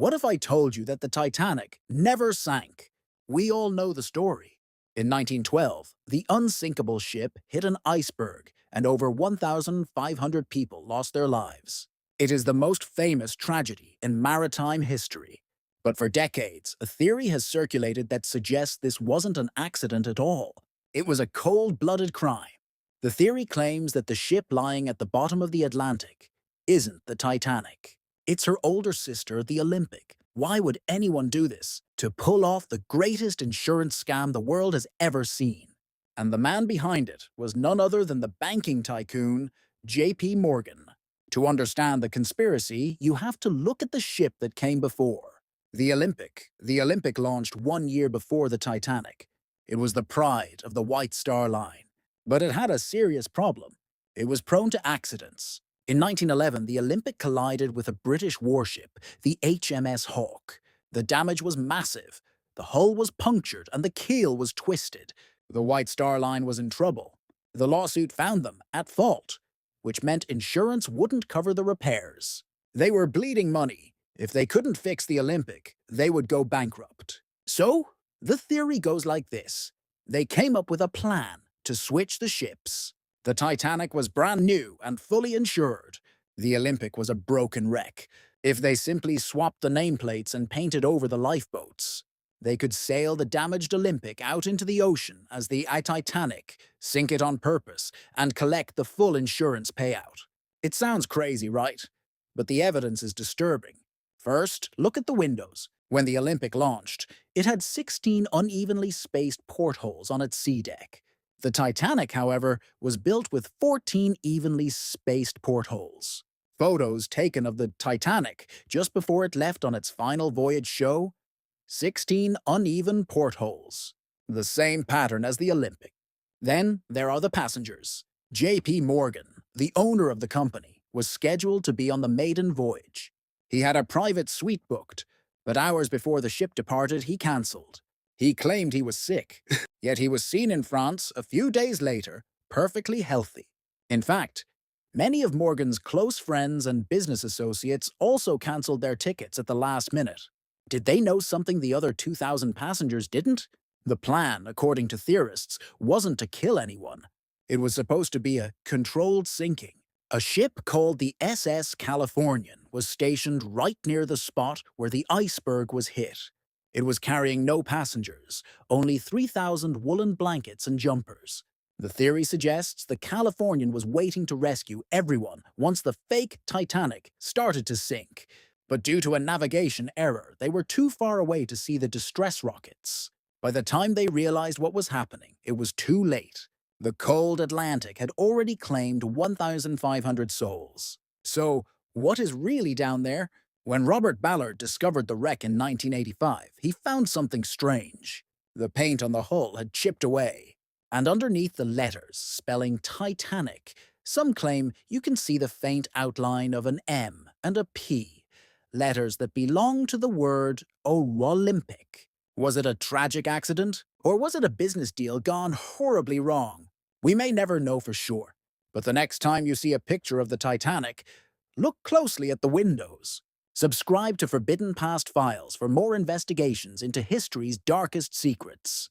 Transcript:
What if I told you that the Titanic never sank? We all know the story. In 1912, the unsinkable ship hit an iceberg and over 1,500 people lost their lives. It is the most famous tragedy in maritime history. But for decades, a theory has circulated that suggests this wasn't an accident at all. It was a cold-blooded crime. The theory claims that the ship lying at the bottom of the Atlantic isn't the Titanic. It's her older sister, the Olympic. Why would anyone do this? To pull off the greatest insurance scam the world has ever seen. And the man behind it was none other than the banking tycoon, J.P. Morgan. To understand the conspiracy, you have to look at the ship that came before. The Olympic. The Olympic launched 1 year before the Titanic. It was the pride of the White Star Line. But it had a serious problem. It was prone to accidents. In 1911, the Olympic collided with a British warship, the HMS Hawke. The damage was massive. The hull was punctured and the keel was twisted. The White Star Line was in trouble. The lawsuit found them at fault, which meant insurance wouldn't cover the repairs. They were bleeding money. If they couldn't fix the Olympic, they would go bankrupt. So, the theory goes like this. They came up with a plan to switch the ships. The Titanic was brand new and fully insured. The Olympic was a broken wreck. If they simply swapped the nameplates and painted over the lifeboats, they could sail the damaged Olympic out into the ocean as the Titanic, sink it on purpose, and collect the full insurance payout. It sounds crazy, right? But the evidence is disturbing. First, look at the windows. When the Olympic launched, it had 16 unevenly spaced portholes on its sea deck. The Titanic, however, was built with 14 evenly spaced portholes. Photos taken of the Titanic just before it left on its final voyage show 16 uneven portholes, the same pattern as the Olympic. Then there are the passengers. J.P. Morgan, the owner of the company, was scheduled to be on the maiden voyage. He had a private suite booked, but hours before the ship departed, he cancelled. He claimed he was sick, yet he was seen in France a few days later, perfectly healthy. In fact, many of Morgan's close friends and business associates also cancelled their tickets at the last minute. Did they know something the other 2,000 passengers didn't? The plan, according to theorists, wasn't to kill anyone. It was supposed to be a controlled sinking. A ship called the SS Californian was stationed right near the spot where the iceberg was hit. It was carrying no passengers, only 3,000 woolen blankets and jumpers. The theory suggests the Californian was waiting to rescue everyone once the fake Titanic started to sink. But due to a navigation error, they were too far away to see the distress rockets. By the time they realized what was happening, it was too late. The cold Atlantic had already claimed 1,500 souls. So, what is really down there? When Robert Ballard discovered the wreck in 1985, he found something strange. The paint on the hull had chipped away, and underneath the letters spelling Titanic, some claim you can see the faint outline of an M and a P, letters that belong to the word Olympic. Was it a tragic accident, or was it a business deal gone horribly wrong? We may never know for sure, but the next time you see a picture of the Titanic, look closely at the windows. Subscribe to Forbidden Past Files for more investigations into history's darkest secrets.